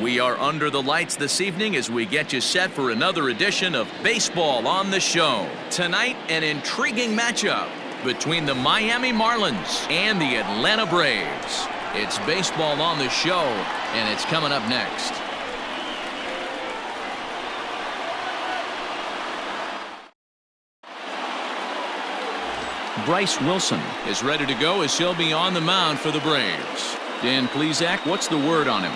We are under the lights this evening as we get you set for another edition of Baseball on the Show. Tonight, an intriguing matchup between the Miami Marlins and the Atlanta Braves. It's Baseball on the Show, and it's coming up next. Bryce Wilson is ready to go as he'll be on the mound for the Braves. Dan Plesac, what's the word on him?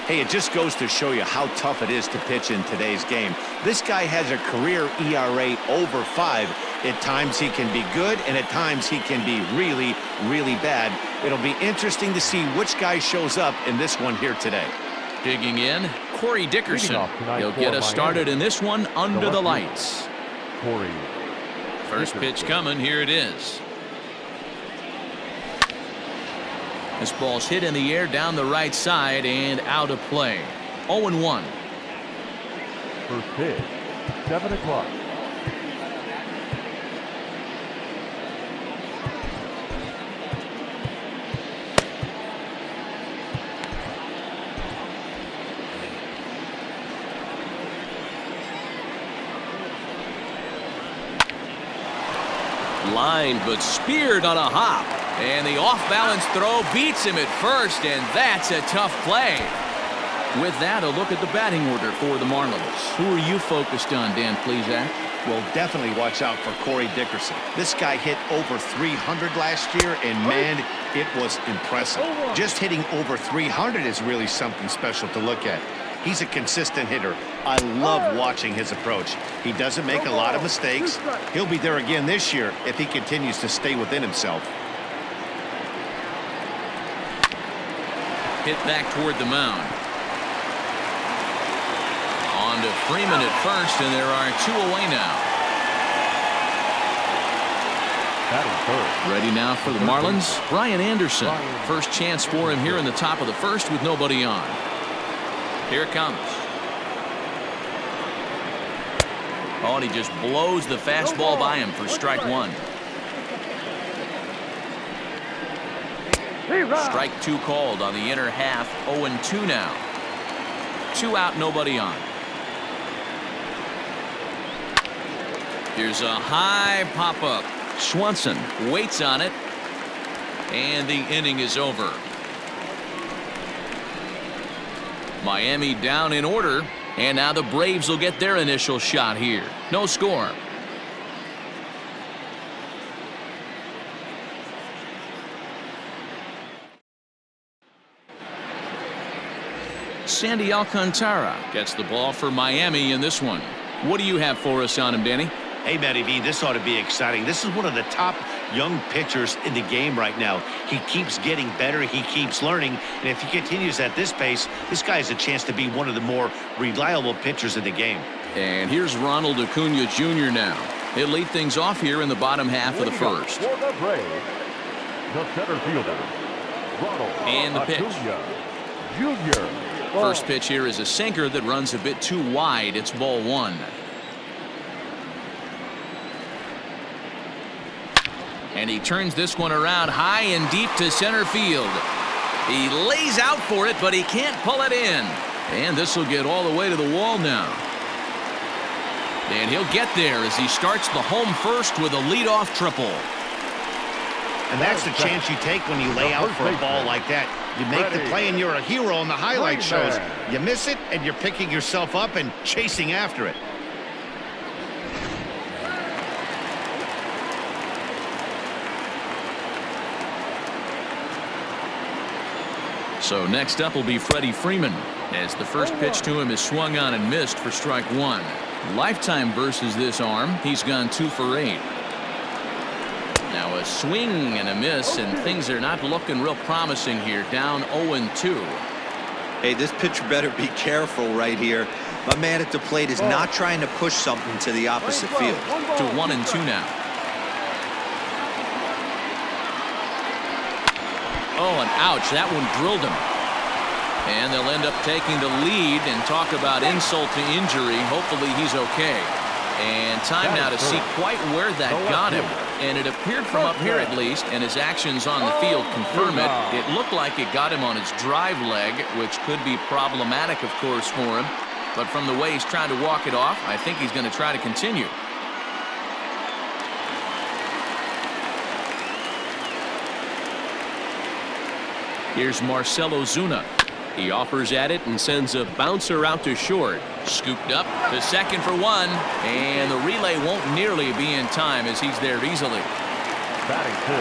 Hey, it just goes to show you how tough it is to pitch in today's game. This guy has a career ERA over 5. At times he can be good, and at times he can be really, really bad. It'll be interesting to see which guy shows up in this one here today. Digging in, Corey Dickerson. He'll get us started in this one under the lights. Corey. First pitch coming, here it is. This ball's hit in the air down the right side and out of play. 0-1. First pitch, 7 o'clock. Line, but speared on a hop. And the off-balance throw beats him at first, and that's a tough play. With that, a look at the batting order for the Marlins. Who are you focused on, Dan Plesac? Well, definitely watch out for Corey Dickerson. This guy hit over 300 last year, and man, it was impressive. Just hitting over 300 is really something special to look at. He's a consistent hitter. I love watching his approach. He doesn't make a lot of mistakes. He'll be there again this year if he continues to stay within himself. Hit back toward the mound. On to Freeman at first, and there are 2 away now. Ready now for the Marlins, Brian Anderson. First chance for him here in the top of the first with nobody on. Here it comes. Oh, and he just blows the fastball by him for strike 1. Strike 2 called on the inner half. 0-2 now. 2 out, nobody on. Here's a high pop-up. Swanson waits on it, and the inning is over. Miami down in order, and now the Braves will get their initial shot here. No score. Sandy Alcantara gets the ball for Miami in this one. What do you have for us on him, Danny? Hey, Matty V, this ought to be exciting. This is one of the top young pitchers in the game right now. He keeps getting better. He keeps learning. And if he continues at this pace, this guy has a chance to be one of the more reliable pitchers in the game. And here's Ronald Acuna Jr. now. He'll lead things off here in the bottom half of the first. For the Braves, the center fielder, Ronald and the pitch. Acuna Jr. First pitch here is a sinker that runs a bit too wide. It's ball 1. And he turns this one around high and deep to center field. He lays out for it, but he can't pull it in. And this will get all the way to the wall now. And he'll get there as he starts the home first with a leadoff triple. And that's the chance you take when you lay out for a ball like that. You make the play and you're a hero on the highlight shows. You miss it and you're picking yourself up and chasing after it. So next up will be Freddie Freeman, as the first pitch to him is swung on and missed for strike 1. Lifetime versus this arm. He's gone 2 for 8. Now a swing and a miss, and things are not looking real promising here. Down 0-2. Hey, this pitcher better be careful right here. My man at the plate is not trying to push something to the opposite field. To 1-2 now. Oh, and ouch, that one drilled him. And they'll end up taking the lead and talk about insult to injury. Hopefully he's okay. And time now to see quite where that got him. And it appeared from up here at least, and his actions on the field confirm it. It looked like it got him on his drive leg, which could be problematic, of course, for him. But from the way he's trying to walk it off, I think he's going to try to continue. Here's Marcelo Zuna. He offers at it and sends a bouncer out to short. Scooped up to second for one, and the relay won't nearly be in time as he's there easily.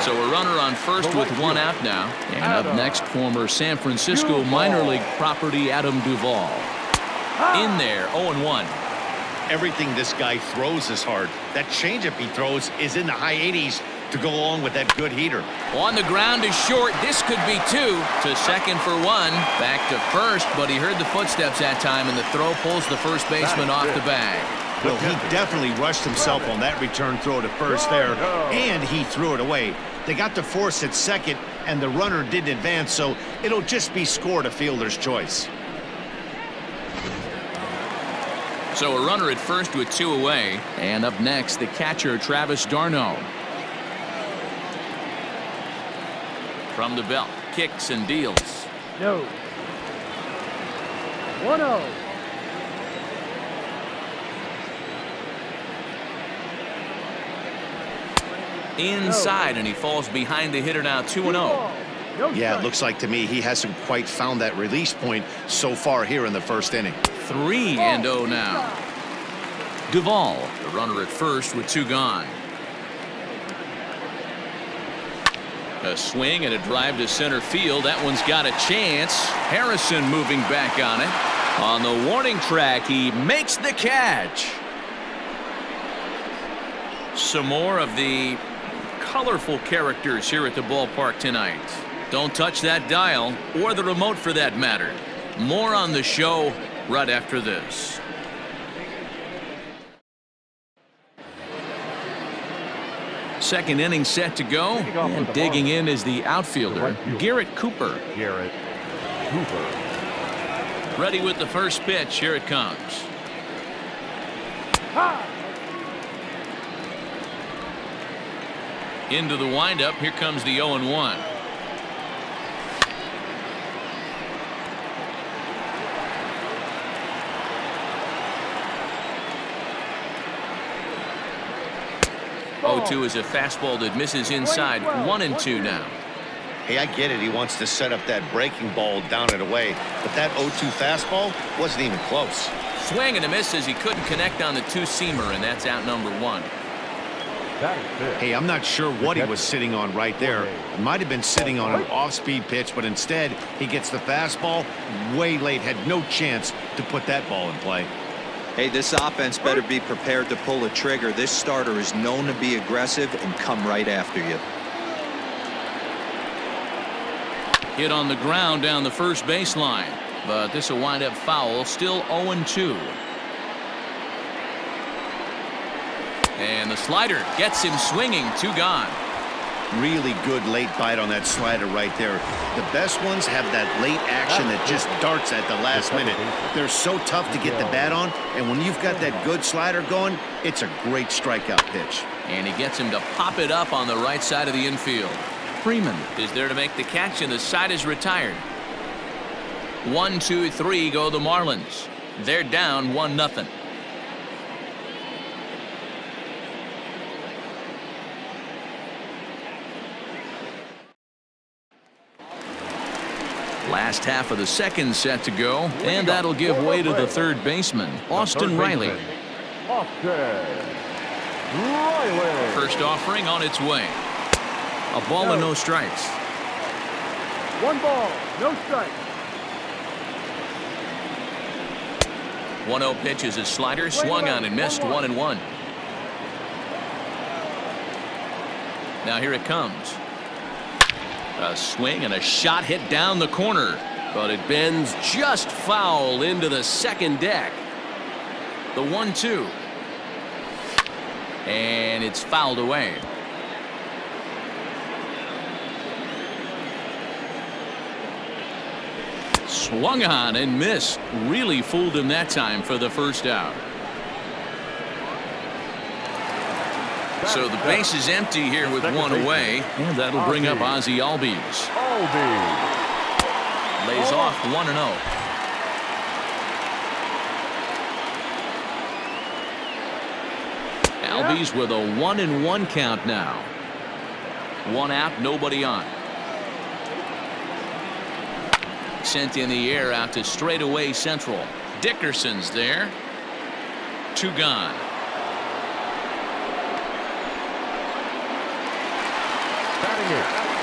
So a runner on first with one out now. And up next, former San Francisco minor league property Adam Duvall. In there, 0-1. Everything this guy throws is hard. That changeup he throws is in the high 80s to go along with that good heater. On the ground is short. This could be two. To second for one. Back to first, but he heard the footsteps that time, and the throw pulls the first baseman off the bag. Well, he definitely rushed himself on that return throw to first there, and he threw it away. They got the force at second, and the runner didn't advance, so it'll just be scored a fielder's choice. So a runner at first with two away. And up next, the catcher, Travis d'Arnaud. From the belt, kicks and deals. No. 1-0. Inside, and he falls behind the hitter now, 2-0. Yeah, it looks like to me he hasn't quite found that release point so far here in the first inning. 3-0 now. Duvall, the runner at first with two gone. A swing and a drive to center field. That one's got a chance. Harrison moving back on it. On the warning track, he makes the catch. Some more of the colorful characters here at the ballpark tonight. Don't touch that dial, or the remote for that matter. More on the show right after this. Second inning set to go, and digging in is the outfielder, Garrett Cooper. Ready with the first pitch. Here it comes. Into the windup. Here comes the 0-1. Oh, is a fastball that misses inside. 1-2 now. Hey, I get it. He wants to set up that breaking ball down and away, but that 0-2 fastball wasn't even close. Swing and a miss as he couldn't connect on the two-seamer, and that's out number one. Hey, I'm not sure what he was sitting on right there. He might have been sitting on an off-speed pitch, but instead he gets the fastball way late. Had no chance to put that ball in play. Hey, this offense better be prepared to pull a trigger. This starter is known to be aggressive and come right after you. Hit on the ground down the first baseline, but this will wind up foul. Still 0-2. And the slider gets him swinging. Two gone. Really good late bite on that slider right there. The best ones have that late action that just darts at the last minute. They're so tough to get the bat on, and when you've got that good slider going, it's a great strikeout pitch. And he gets him to pop it up on the right side of the infield. Freeman is there to make the catch, and the side is retired. 1, 2, 3 go the Marlins. They're down 1-0. Last half of the second set to go, and that'll give way to the third baseman, Austin Riley. First offering on its way. A ball and no strikes. 1 ball, no strikes. 1-0 pitch is a slider, swung on and missed. 1-1. Now here it comes. A swing and a shot hit down the corner, but it bends just foul into the second deck. The 1-2. And it's fouled away. Swung on and missed. Really fooled him that time for the first out. So the base is empty here with one away, and that'll bring up Ozzie Albies. Lays off 1-0. Albies with a 1-1 count now. One out, nobody on. Sent in the air out to straightaway central. Dickerson's there. Two gone.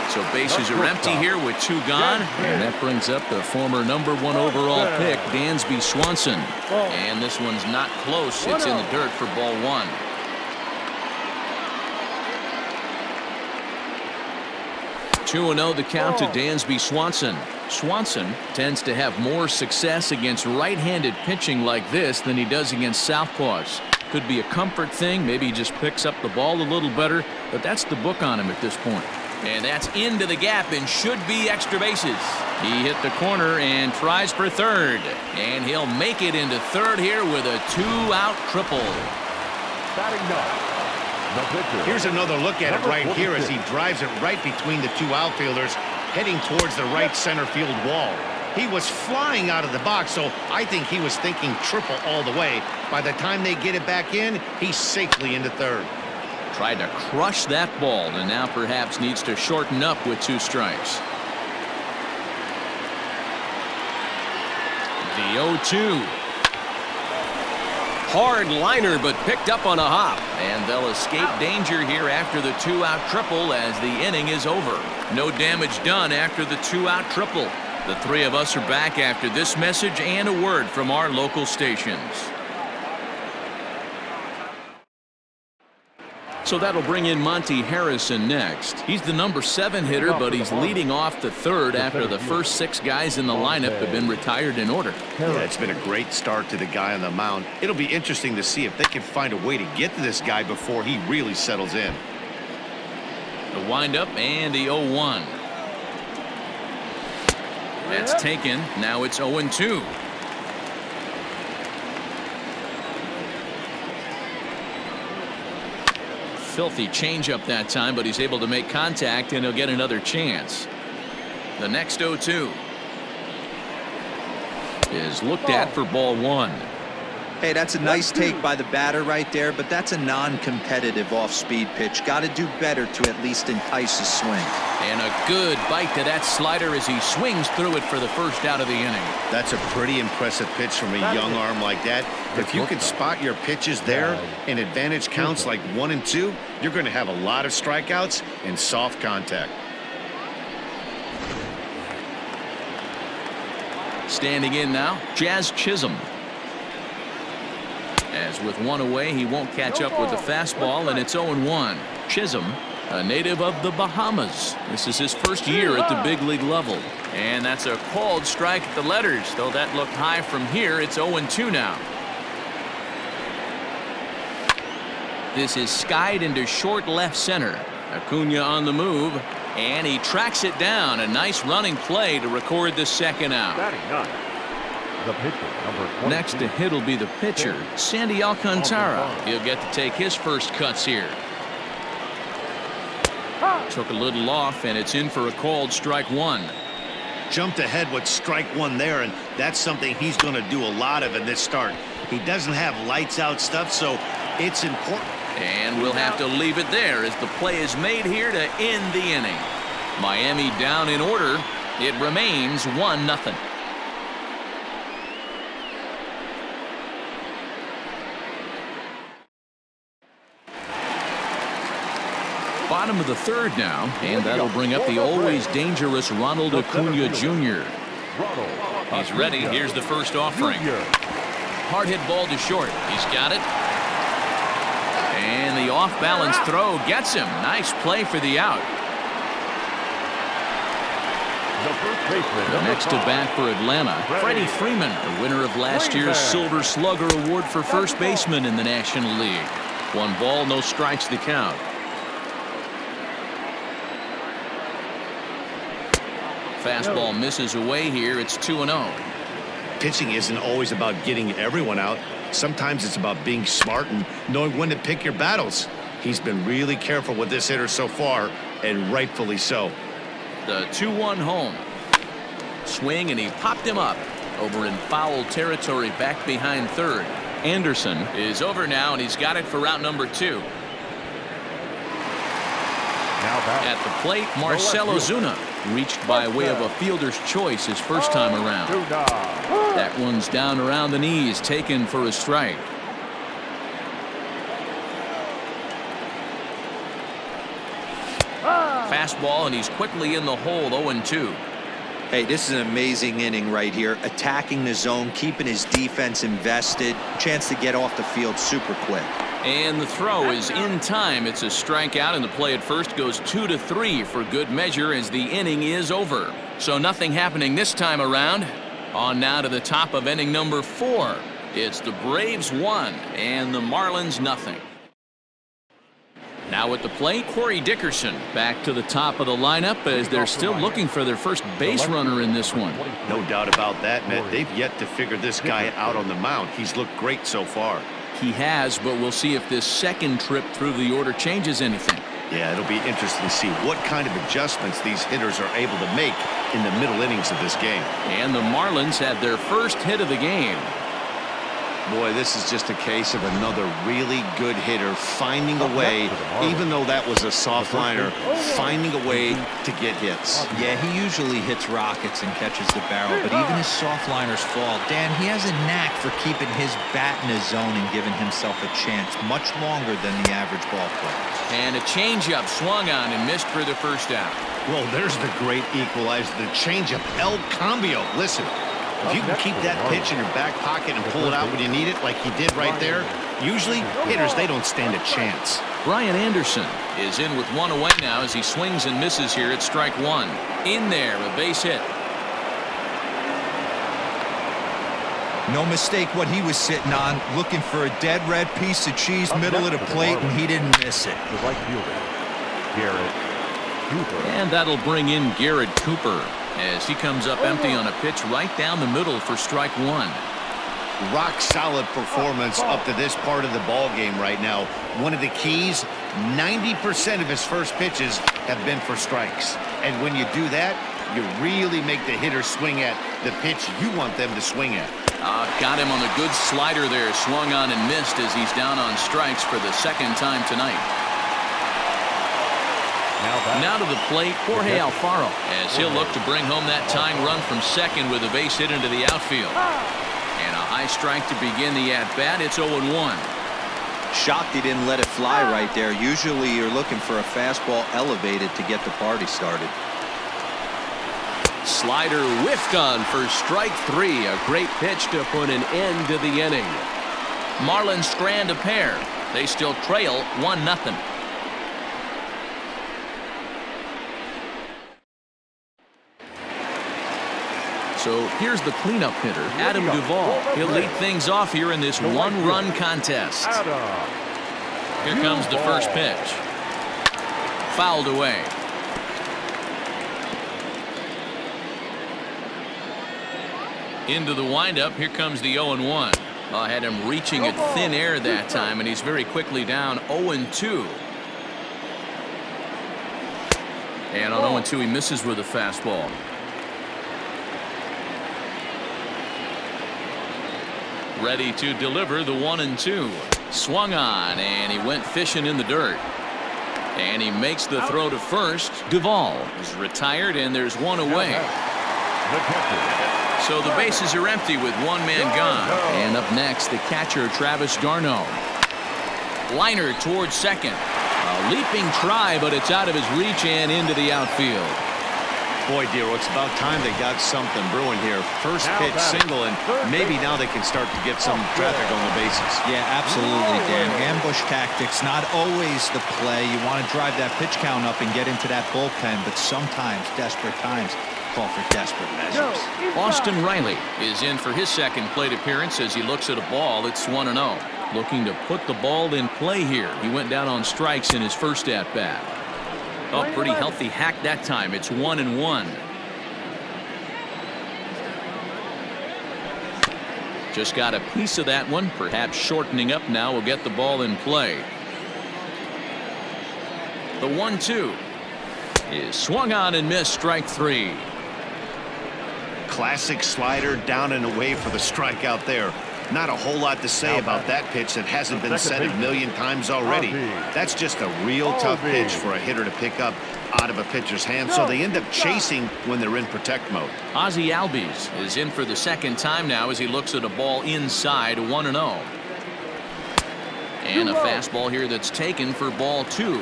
So bases are empty here with two gone. And that brings up the former #1 overall pick, Dansby Swanson. And this one's not close. It's in the dirt for ball one. Two 2-0 the count to Dansby Swanson. Swanson tends to have more success against right-handed pitching like this than he does against southpaws. Could be a comfort thing. Maybe he just picks up the ball a little better, but that's the book on him at this point. And that's into the gap and should be extra bases. He hit the corner and tries for third. And he'll make it into third here with a two-out triple. Here's another look at it right here as he drives it right between the two outfielders, heading towards the right center field wall. He was flying out of the box, so I think he was thinking triple all the way. By the time they get it back in, he's safely into third. Tried to crush that ball, and now perhaps needs to shorten up with two strikes. The 0-2. Hard liner, but picked up on a hop. And they'll escape danger here after the two-out triple as the inning is over. No damage done after the two-out triple. The three of us are back after this message and a word from our local stations. So that'll bring in Monty Harrison next. He's the #7 hitter, but he's leading off the third after the first 6 guys in the lineup have been retired in order. Yeah, it's been a great start to the guy on the mound. It'll be interesting to see if they can find a way to get to this guy before he really settles in. The windup and the 0-1. That's taken. Now it's 0-2. Filthy changeup that time, but he's able to make contact and he'll get another chance. The next 0-2 is looked at for ball one. Hey, that's a nice take by the batter right there, but that's a non-competitive off-speed pitch. Got to do better to at least entice a swing. And a good bite to that slider as he swings through it for the first out of the inning. That's a pretty impressive pitch from a young arm like that. If you can spot your pitches there in advantage counts like 1 and 2, you're going to have a lot of strikeouts and soft contact. Standing in now, Jazz Chisholm. As with one away, he won't catch up with the fastball, and it's 0-1. Chisholm, a native of the Bahamas. This is his first year at the big league level. And that's a called strike at the letters. Though that looked high from here, it's 0-2 now. This is skied into short left center. Acuna on the move, and he tracks it down. A nice running play to record the second out. The pitcher, number Next to hit will be the pitcher, Sandy Alcantara. He'll get to take his first cuts here. Took a little off, and it's in for a called strike one. Jumped ahead with strike one there, and that's something he's going to do a lot of in this start. He doesn't have lights out stuff, so it's important. And we'll have to leave it there as the play is made here to end the inning. Miami down in order. It remains 1-0. Bottom of the third now, and that'll bring up the always dangerous Ronald Acuna Jr. He's ready. Here's the first offering. Hard hit ball to short. He's got it. And the off-balance throw gets him. Nice play for the out. Next to bat for Atlanta, Freddie Freeman, the winner of last year's Silver Slugger Award for first baseman in the National League. 1 ball, no strikes to count. Fastball misses away here. It's 2-0. Pitching isn't always about getting everyone out. Sometimes it's about being smart and knowing when to pick your battles. He's been really careful with this hitter so far, and rightfully so. The 2-1 home. Swing, and he popped him up over in foul territory back behind third. Anderson is over now, and he's got it for route number 2. At the plate, Marcell Ozuna reached by way of a fielder's choice his first time around. That one's down around the knees, taken for a strike. Fastball, and he's quickly in the hole, 0-2. Hey, this is an amazing inning right here. Attacking the zone, keeping his defense invested. Chance to get off the field super quick. And the throw is in time. It's a strikeout, and the play at first goes 2-3 for good measure as the inning is over. So nothing happening this time around. On now to the top of inning number 4. It's the Braves 1 and the Marlins nothing. Now at the plate, Corey Dickerson back to the top of the lineup as they're still looking for their first base runner in this one. No doubt about that, Matt. They've yet to figure this guy out on the mound. He's looked great so far. He has, but we'll see if this second trip through the order changes anything. Yeah, it'll be interesting to see what kind of adjustments these hitters are able to make in the middle innings of this game. And the Marlins had their first hit of the game. Boy, this is just a case of another really good hitter finding a way, even though that was a soft liner, finding a way to get hits. Yeah, he usually hits rockets and catches the barrel, but even his soft liners fall. Dan, he has a knack for keeping his bat in his zone and giving himself a chance much longer than the average ball player. And a changeup swung on and missed for the first out. Well, there's the great equalizer, the changeup, El Cambio. Listen. If you can keep that pitch in your back pocket and pull it out when you need it like he did right there, usually hitters, they don't stand a chance. Brian Anderson is in with one away now as he swings and misses here at strike 1. In there, a base hit. No mistake what he was sitting on, looking for a dead red piece of cheese middle of the plate, and he didn't miss it. And that'll bring in Garrett Cooper as he comes up empty on a pitch right down the middle for strike 1. Rock solid performance up to this part of the ball game right now. One of the keys, 90% of his first pitches have been for strikes. And when you do that, you really make the hitter swing at the pitch you want them to swing at. Got him on the good slider there, swung on and missed as he's down on strikes for the second time tonight. Now to the plate, Jorge Alfaro, as he'll look to bring home that tying run from second with a base hit into the outfield. And a high strike to begin the at-bat. It's 0-1. Shocked he didn't let it fly right there. Usually you're looking for a fastball elevated to get the party started. Slider whiffed on for strike 3. A great pitch to put an end to the inning. Marlins strand a pair. They still trail 1-0. So here's the cleanup hitter, Adam Duvall. He'll lead things off here in this one-run contest. Here comes the first pitch. Fouled away. Into the windup, here comes the 0-1. I had him reaching at thin air that time, and he's very quickly down 0-2. And on 0-2, he misses with a fastball. Ready to deliver the 1-2. Swung on, and he went fishing in the dirt. And he makes the throw to first. Duvall is retired, and there's one away. So the bases are empty with one man gone. And up next, the catcher, Travis d'Arnaud. Liner towards second. A leaping try, but it's out of his reach and into the outfield. Boy, Dero, it's about time they got something brewing here. First pitch single, and maybe now they can start to get some traffic on the bases. Yeah, absolutely, Dan. Ambush tactics, not always the play. You want to drive that pitch count up and get into that bullpen, but sometimes desperate times call for desperate measures. Austin Riley is in for his second plate appearance as he looks at a ball that's 1-0. Looking to put the ball in play here. He went down on strikes in his first at-bat. Oh, pretty healthy hack that time. It's 1-1. Just got a piece of that one. Perhaps shortening up now will get the ball in play. The 1-2 is swung on and missed. Strike 3. Classic slider down and away for the strikeout there. Not a whole lot to say about that pitch that hasn't been said a million times already. That's just a real tough pitch for a hitter to pick up out of a pitcher's hand, so they end up chasing when they're in protect mode. Ozzie Albies is in for the second time now as he looks at a ball inside. 1-0. And a fastball here that's taken for ball 2.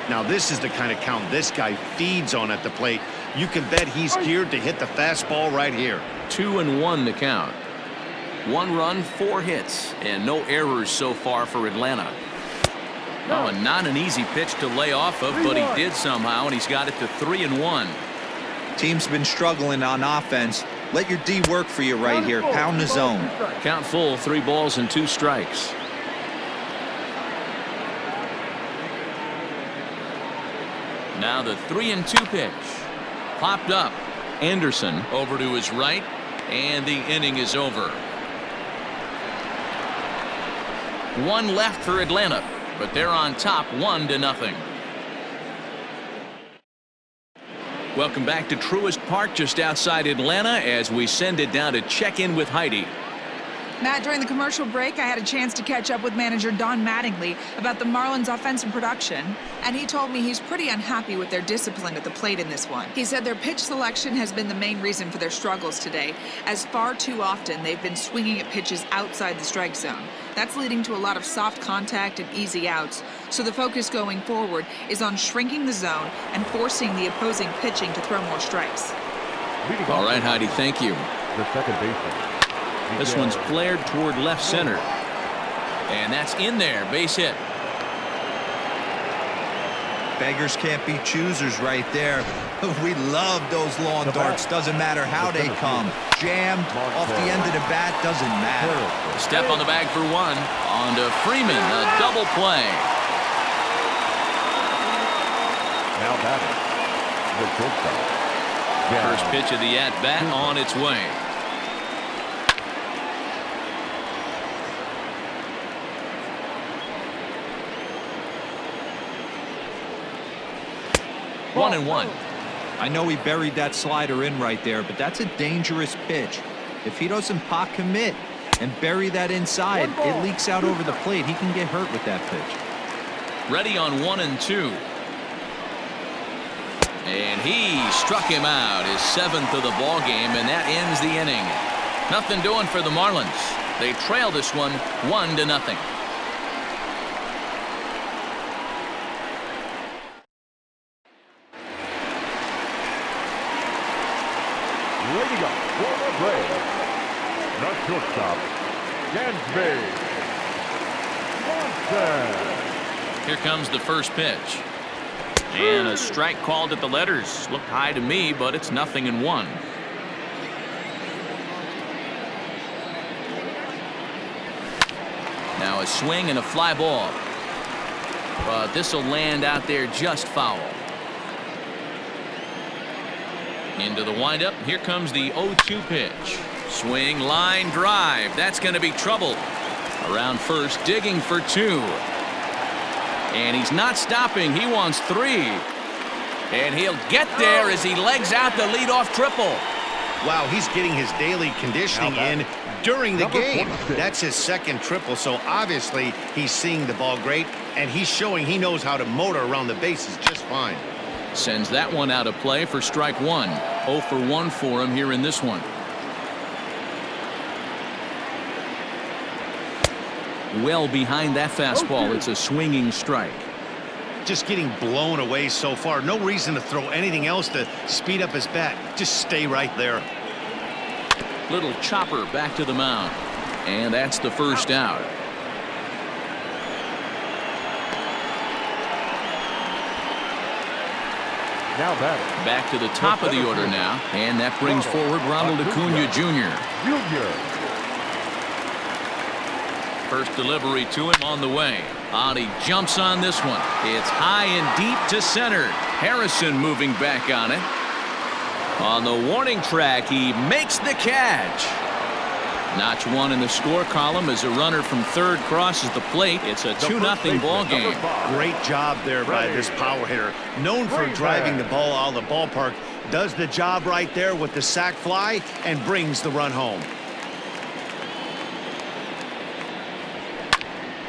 Now this is the kind of count this guy feeds on at the plate. You can bet he's geared to hit the fastball right here. 2-1 the count. 1 run, 4 hits, and no errors so far for Atlanta. Oh, and not an easy pitch to lay off of, but he did somehow, and he's got it to 3-1. Team's been struggling on offense. Let your D work for you right here. Pound the zone. Count full, 3 balls and 2 strikes. Now the 3-2 pitch. Popped up. Anderson over to his right, and the inning is over. 1 left for Atlanta, but they're on top 1-0. Welcome back to Truist Park just outside Atlanta as we send it down to check in with Heidi. Matt, during the commercial break, I had a chance to catch up with manager Don Mattingly about the Marlins' offensive production, and he told me he's pretty unhappy with their discipline at the plate in this one. He said their pitch selection has been the main reason for their struggles today, as far too often they've been swinging at pitches outside the strike zone. That's leading to a lot of soft contact and easy outs, so the focus going forward is on shrinking the zone and forcing the opposing pitching to throw more strikes. All right, Heidi, thank you. The second baseman. This one's flared toward left center. And that's in there. Base hit. Beggars can't be choosers right there. We love those long darts. Doesn't matter how they come. Jammed off the end of the bat. Doesn't matter. Step on the bag for 1. On to Freeman. A double play. Now batting. The shortstop. First pitch of the at-bat on its way. One and one. I know he buried that slider in right there, but that's a dangerous pitch. If he doesn't pot commit and bury that inside, it leaks out over the plate. He can get hurt with that pitch. Ready on 1 and 2. And he struck him out, his 7th of the ball game, and that ends the inning. Nothing doing for the Marlins. They trail this one 1-0. Leading up for the Braves, the shortstop, Dansby Swanson. Here comes the first pitch. And a strike called at the letters. Looked high to me, but it's 0-1. Now a swing and a fly ball. But this will land out there just foul. Into the windup. Here comes the 0-2 pitch. Swing, line, drive. That's going to be trouble. Around first, digging for 2. And he's not stopping. He wants 3. And he'll get there as he legs out the leadoff triple. Wow, he's getting his daily conditioning in during the game. That's his 2nd triple, so obviously he's seeing the ball great, and he's showing he knows how to motor around the bases just fine. Sends that one out of play for strike 1. 0 for 1 for him here in this one. Well behind that fastball. It's a swinging strike. Just getting blown away so far. No reason to throw anything else to speed up his bat. Just stay right there. Little chopper back to the mound. And that's the first out. Now batting. Back to the top of the order now. And that brings forward Ronald Acuna Jr. First delivery to him on the way. He jumps on this one. It's high and deep to center. Harrison moving back on it. On the warning track, he makes the catch. Notch one in the score column as a runner from third crosses the plate. It's a 2-0 ball game. Great job there by this power hitter. Known for driving the ball out of the ballpark. Does the job right there with the sac fly and brings the run home.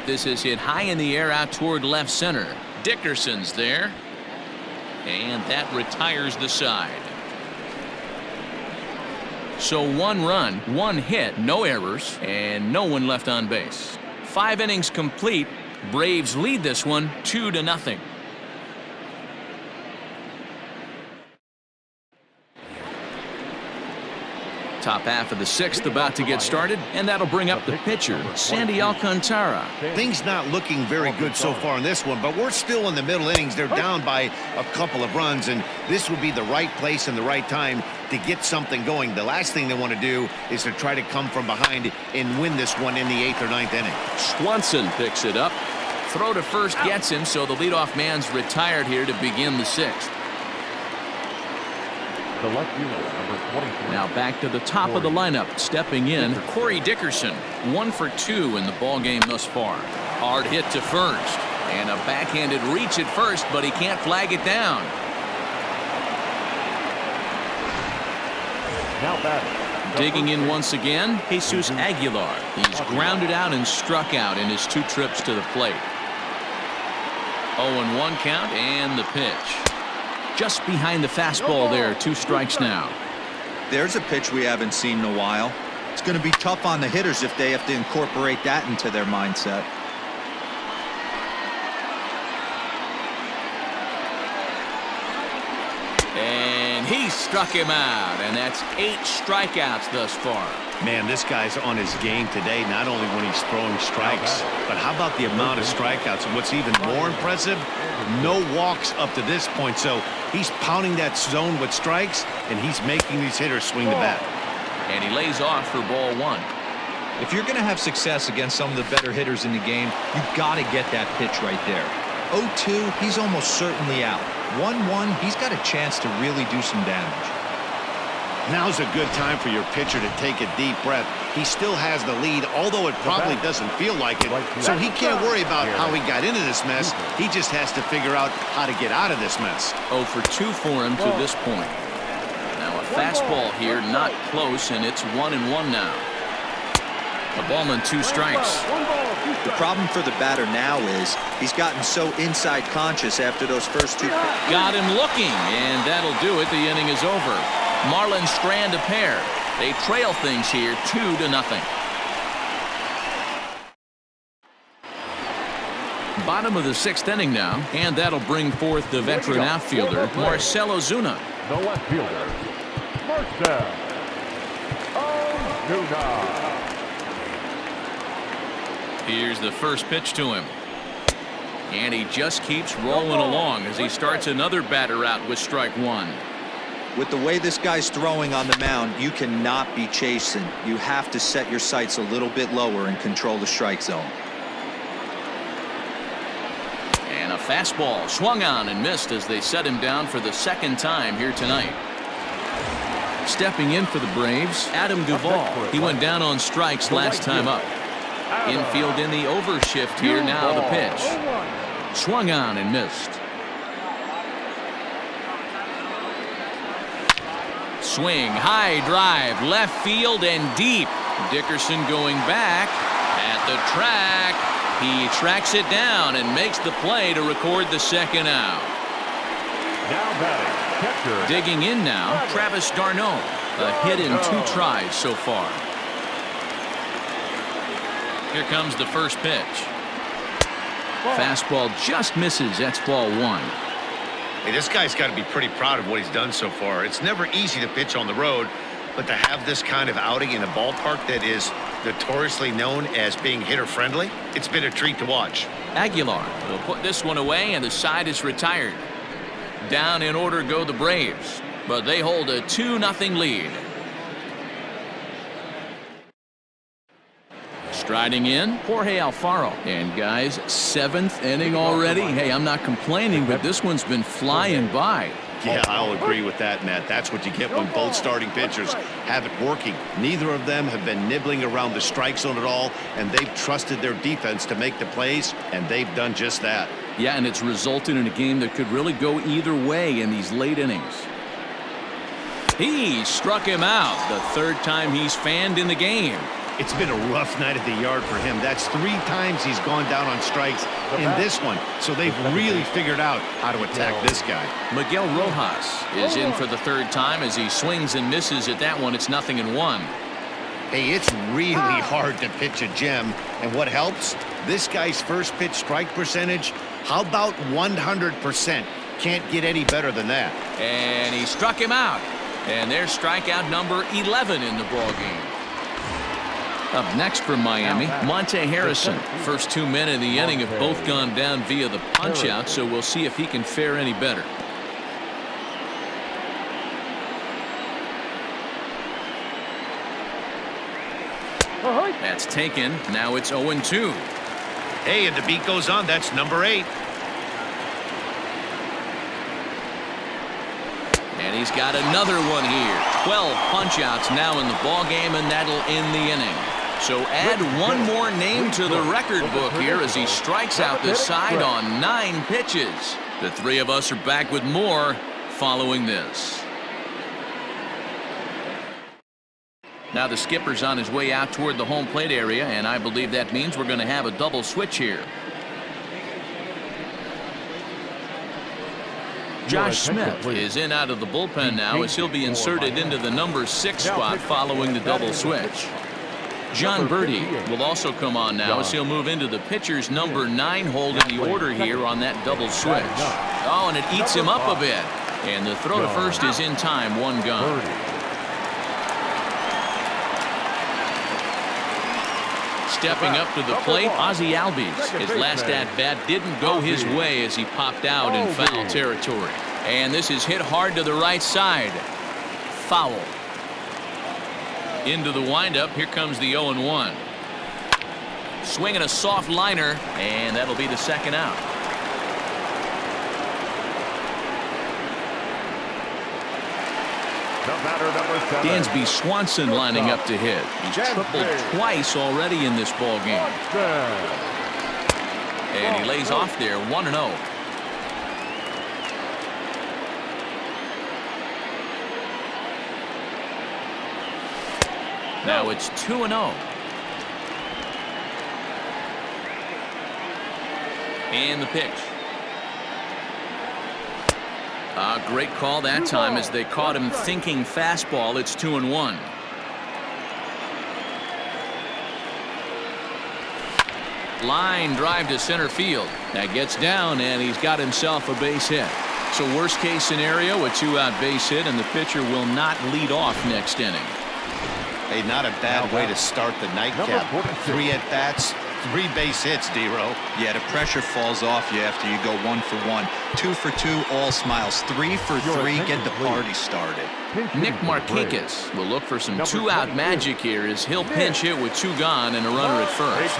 This is hit high in the air out toward left center. Dickerson's there. And that retires the side. So 1 run, 1 hit, no errors, and no one left on base. 5 innings complete. Braves lead this one 2-0. Top half of the 6th about to get started, and that'll bring up the pitcher, Sandy Alcantara. Things not looking very good so far in this one, but we're still in the middle innings. They're down by a couple of runs, and this would be the right place and the right time to get something going. The last thing they want to do is to try to come from behind and win this one in the 8th or 9th inning. Swanson picks it up. Throw to first gets him, so the leadoff man's retired here to begin the 6th. The left fielder, number 23. Now back to the top of the lineup. Stepping in, Corey Dickerson. 1 for 2 in the ballgame thus far. Hard hit to first. And a backhanded reach at first, but he can't flag it down. Now batting. Digging in once again, Jesus Aguilar. He's grounded out and struck out in his 2 trips to the plate. 0-1 count and the pitch. Just behind the fastball there. 2 strikes now. There's a pitch we haven't seen in a while. It's going to be tough on the hitters if they have to incorporate that into their mindset. And he struck him out, and that's 8 strikeouts thus far. Man, this guy's on his game today, not only when he's throwing strikes, but how about the amount of strikeouts? And what's even more impressive, no walks up to this point. So he's pounding that zone with strikes, and he's making these hitters swing the bat. And he lays off for ball 1. If you're going to have success against some of the better hitters in the game, you've got to get that pitch right there. 0-2, he's almost certainly out. 1-1, he's got a chance to really do some damage. Now's a good time for your pitcher to take a deep breath. He still has the lead, although it probably doesn't feel like it. So he can't worry about how he got into this mess. He just has to figure out how to get out of this mess. 0 for 2 for him to this point. Now a fastball here, not close, and it's 1-1 now. A ballman, 2 strikes. The problem for the batter now is he's gotten so inside conscious after those first 2. Got him looking, and that'll do it. The inning is over. Marlins strand a pair. They trail things here 2-0. Bottom of the 6th inning now, and that'll bring forth the veteran outfielder, Marcell Ozuna. The left fielder, Marcell Ozuna. Here's the first pitch to him. And he just keeps rolling along as he starts another batter out with strike 1. With the way this guy's throwing on the mound, you cannot be chasing. You have to set your sights a little bit lower and control the strike zone. And a fastball swung on and missed as they set him down for the 2nd time here tonight. Stepping in for the Braves, Adam Duvall. He went down on strikes last time up. Infield in the overshift here. Now the pitch. Swung on and missed. Swing, high drive, left field and deep. Dickerson going back at the track. He tracks it down and makes the play to record the 2nd out. Now batting, catcher. Digging in now, Travis d'Arnaud. A hit in 2 tries so far. Here comes the first pitch. Fastball just misses. That's ball 1. Hey, this guy's got to be pretty proud of what he's done so far. It's never easy to pitch on the road, but to have this kind of outing in a ballpark that is notoriously known as being hitter-friendly, it's been a treat to watch. Aguilar will put this one away, and the side is retired. Down in order go the Braves, but they hold a 2-0 lead. Striding in, Jorge Alfaro. And guys, 7th inning already. Hey, I'm not complaining, but this one's been flying by. Yeah, I'll agree with that, Matt. That's what you get when both starting pitchers have it working. Neither of them have been nibbling around the strike zone at all, and they've trusted their defense to make the plays, and they've done just that. Yeah, and it's resulted in a game that could really go either way in these late innings. He struck him out, the third time he's fanned in the game. It's been a rough night at the yard for him. That's 3 times he's gone down on strikes in this one. So they've really figured out how to attack this guy. Miguel Rojas is in for the third time as he swings and misses at that one. It's 0-1. Hey, it's really hard to pitch a gem. And what helps? This guy's first pitch strike percentage, how about 100%? Can't get any better than that. And he struck him out. And there's strikeout number 11 in the ballgame. Up next from Miami, Monte Harrison. First 2 men in the inning have both gone down via the punch-out, so we'll see if he can fare any better. That's taken. Now it's 0-2. Hey, and the beat goes on. That's number 8. And he's got another one here. 12 punch-outs now in the ballgame, and that'll end the inning. So add one more name to the record book here as he strikes out the side on 9 pitches. The 3 of us are back with more following this. Now the skipper's on his way out toward the home plate area, and I believe that means we're going to have a double switch here. Josh Smith is in out of the bullpen now as he'll be inserted into the number 6 spot following the double switch. John Birdie will also come on now as he'll move into the pitcher's number 9 hold in the order here on that double switch. Oh, and it eats him up a bit. And the throw to first is in time, 1 gone. Stepping up to the plate, Ozzie Albies. His last at-bat didn't go his way as he popped out in foul territory. And this is hit hard to the right side. Foul. Into the windup. Here comes the 0-1. Swinging a soft liner, and that'll be the second out. Dansby Swanson lining up to hit. He's tripled twice already in this ball game. And he lays off there, 1-0. Now it's 2-0. And the pitch. Great call that time as they caught him thinking fastball. It's 2-1. Line drive to center field. That gets down, and he's got himself a base hit. So worst case scenario, a 2-out base hit, and the pitcher will not lead off next inning. Hey, not a bad way to start the nightcap. 3 at-bats, 3 base hits, D-Row. Yeah, the pressure falls off you after you go 1 for 1. 2 for 2, all smiles. 3 for 3, get the party started. Nick Markakis will look for some 2-out magic here as he'll pinch hit with 2 gone and a runner at first.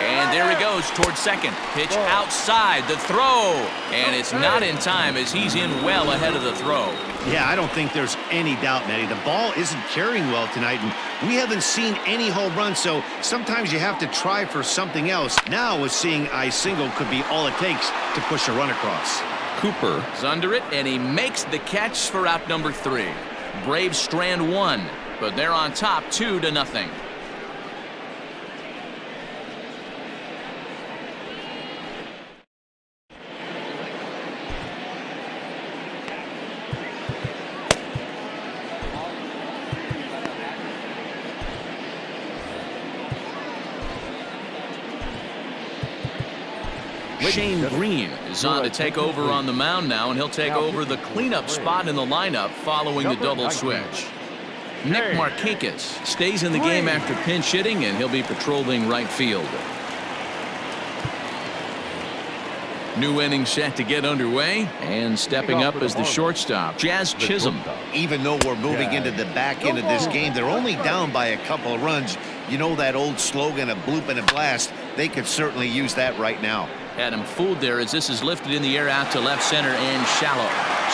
And there he goes towards second. Pitch outside the throw. And it's not in time as he's in well ahead of the throw. Yeah, I don't think there's any doubt, Matty. The ball isn't carrying well tonight, and we haven't seen any home runs, so sometimes you have to try for something else. Now, with seeing I single could be all it takes to push a run across. Cooper is under it, and he makes the catch for out number 3. Braves strand 1, but they're on top 2-0. Shane Green is on to take over on the mound now, and he'll take over the cleanup spot in the lineup following the double switch. Nick Markakis stays in the game after pinch hitting, and he'll be patrolling right field. New inning set to get underway, and stepping up as the shortstop, Jazz Chisholm. Even though we're moving into the back end of this game, they're only down by a couple of runs. You know that old slogan, a bloop and a blast. They could certainly use that right now. Had him fooled there as this is lifted in the air out to left center and shallow.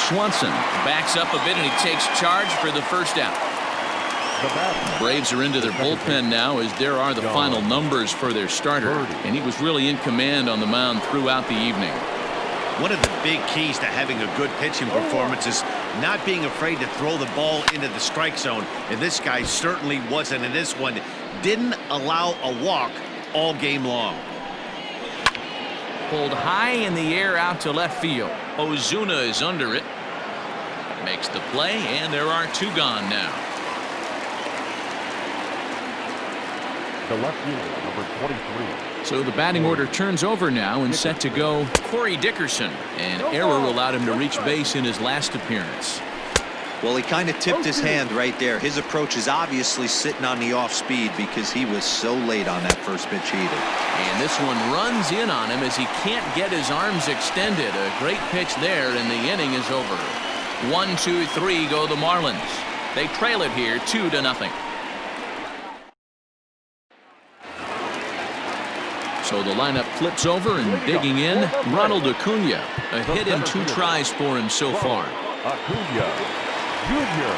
Swanson backs up a bit and he takes charge for the first out. Braves are into their bullpen now as there are the final numbers for their starter, and he was really in command on the mound throughout the evening. One of the big keys to having a good pitching performance is not being afraid to throw the ball into the strike zone, and this guy certainly wasn't in this one. Didn't allow a walk all game long. Pulled high in the air out to left field. Ozuna is under it. Makes the play, and there are two gone now. The left fielder, number 23. So the batting order turns over now and set to go Corey Dickerson. An error allowed him to reach base in his last appearance. Well, he kind of tipped his hand right there. His approach is obviously sitting on the off speed because he was so late on that first pitch he hit. And this one runs in on him as he can't get his arms extended. A great pitch there, and the inning is over. 1, 2, 3 go the Marlins. They trail it here 2-0. So the lineup flips over, and digging in, Ronald Acuna. A hit in 2 tries for him so far. Acuna Jr.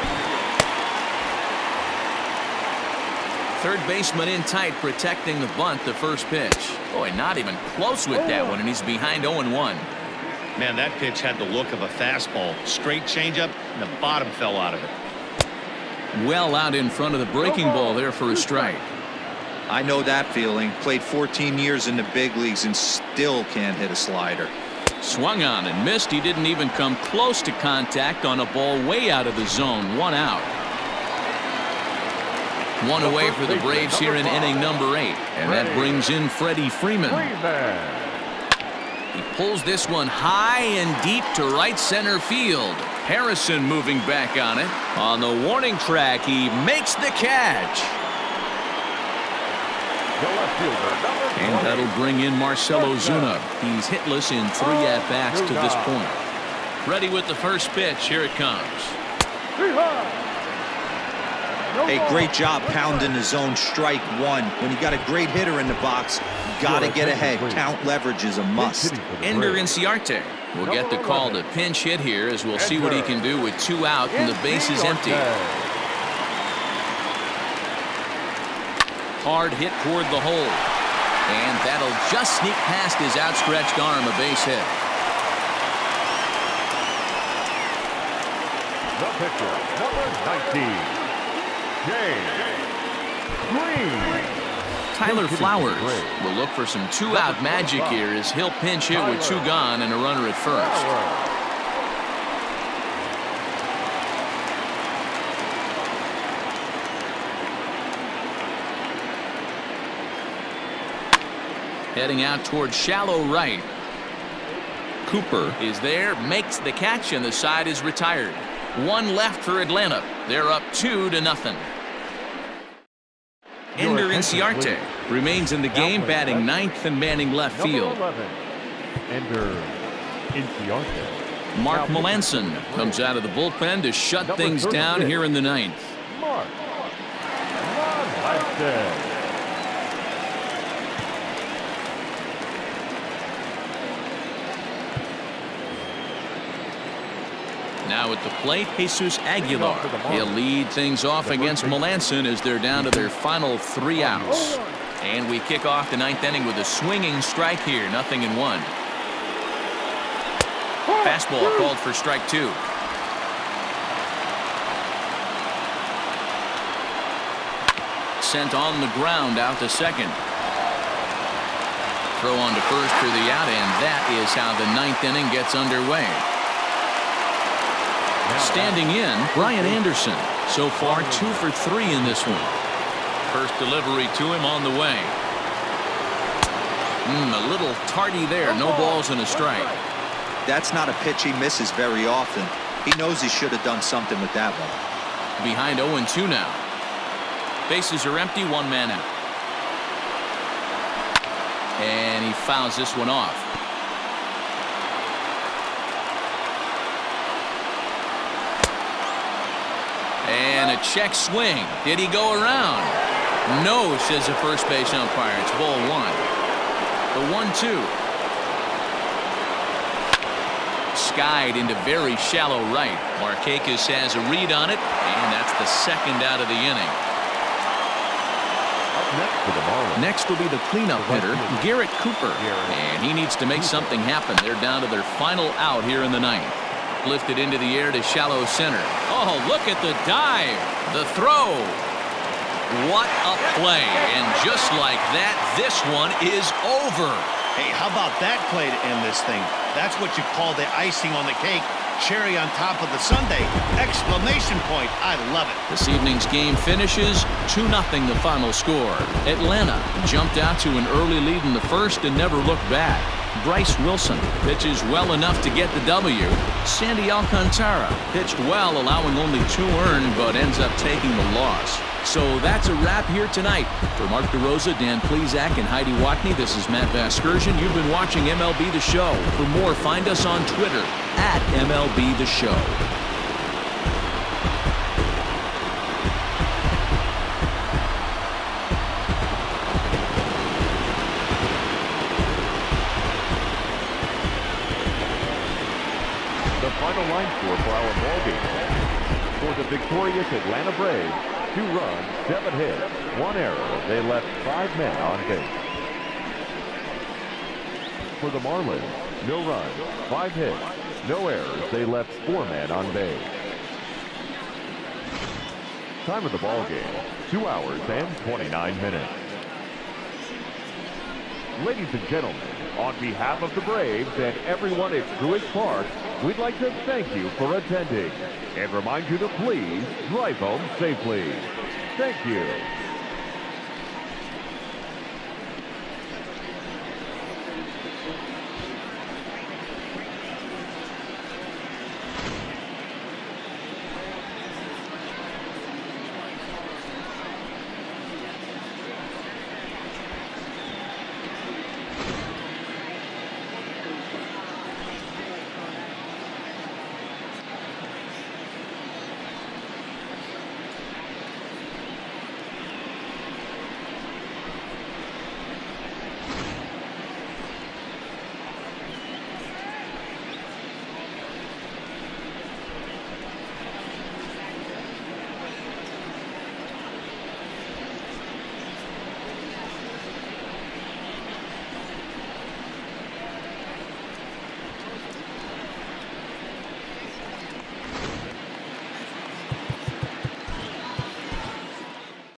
Third baseman in tight, protecting the bunt, the first pitch. Boy, not even close with that one, and he's behind 0-1. Man, that pitch had the look of a fastball. Straight changeup, and the bottom fell out of it. Well out in front of the breaking ball there for a strike. I know that feeling. Played 14 years in the big leagues and still can't hit a slider. Swung on and missed. He didn't even come close to contact on a ball way out of the zone. 1 out. 1 away for the Braves here in inning number 8. And that brings in Freddie Freeman. He pulls this one high and deep to right center field. Harrison moving back on it. On the warning track, he makes the catch. And that'll bring in Marcell Ozuna. He's hitless in 3 at-bats to this point. Ready with the first pitch. Here it comes. Hey, great job pounding the zone. Strike 1. When you got a great hitter in the box, you got to get ahead. Count leverage is a must. Ender Inciarte will get the call to pinch hit here as we'll see what he can do with 2 out and the base is empty. Hard hit toward the hole. And that'll just sneak past his outstretched arm, a base hit. The pitcher, number 19, Green. Tyler Flowers will look for some 2-out magic here as he'll pinch hit with 2 gone and a runner at first. Heading out towards shallow right. Cooper is there, makes the catch, and the side is retired. 1 left for Atlanta. They're up 2-0. Ender Inciarte remains in the game, batting 9th and manning left field. Ender Inciarte. Mark Melanson comes out of the bullpen to shut things down here in the 9th. Mark Melanson. Now at the plate, Jesus Aguilar. He'll lead things off against Melanson as they're down to their final 3 outs. And we kick off the 9th inning with a swinging strike here, 0-1. Fastball called for strike 2. Sent on the ground out to second. Throw on to first for the out, and that is how the 9th inning gets underway. Standing in, Brian Anderson. So far 2 for 3 in this one. First delivery to him on the way. A little tardy there. No balls and a strike. That's not a pitch he misses very often. He knows he should have done something with that one. Behind 0-2 now. Bases are empty, 1 man out. And he fouls this one off. And a check swing. Did he go around? No, says the first base umpire. It's ball 1. The 1-2. skied into very shallow right. Markakis has a read on it, and that's the second out of the inning. Next for the Marlins. Next will be the cleanup hitter, Garrett Cooper. And he needs to make something happen. They're down to their final out here in the ninth. Lifted into the air to shallow center. Oh, look at the dive. The throw. What a play. And just like that, this one is over. Hey, how about that play to end this thing? That's what you call the icing on the cake. Cherry on top of the sundae. Exclamation point. I love it. This evening's game finishes 2-0 the final score. Atlanta jumped out to an early lead in the first and never looked back. Bryce Wilson pitches well enough to get the W. Sandy Alcantara pitched well, allowing only 2 earned, but ends up taking the loss. So that's a wrap here tonight. For Mark DeRosa, Dan Plesac, and Heidi Watney, this is Matt Vasgersian. You've been watching MLB The Show. For more, find us on Twitter at MLB The Show. The final line score for our ball game. For the victorious Atlanta Braves, 2 runs, 7 hits, 1 error. They left 5 men on base. For the Marlins, no runs, 5 hits, no errors. They left 4 men on base. Time of the ball game, 2 hours and 29 minutes. Ladies and gentlemen, on behalf of the Braves and everyone at Truist Park, we'd like to thank you for attending and remind you to please drive home safely. Thank you.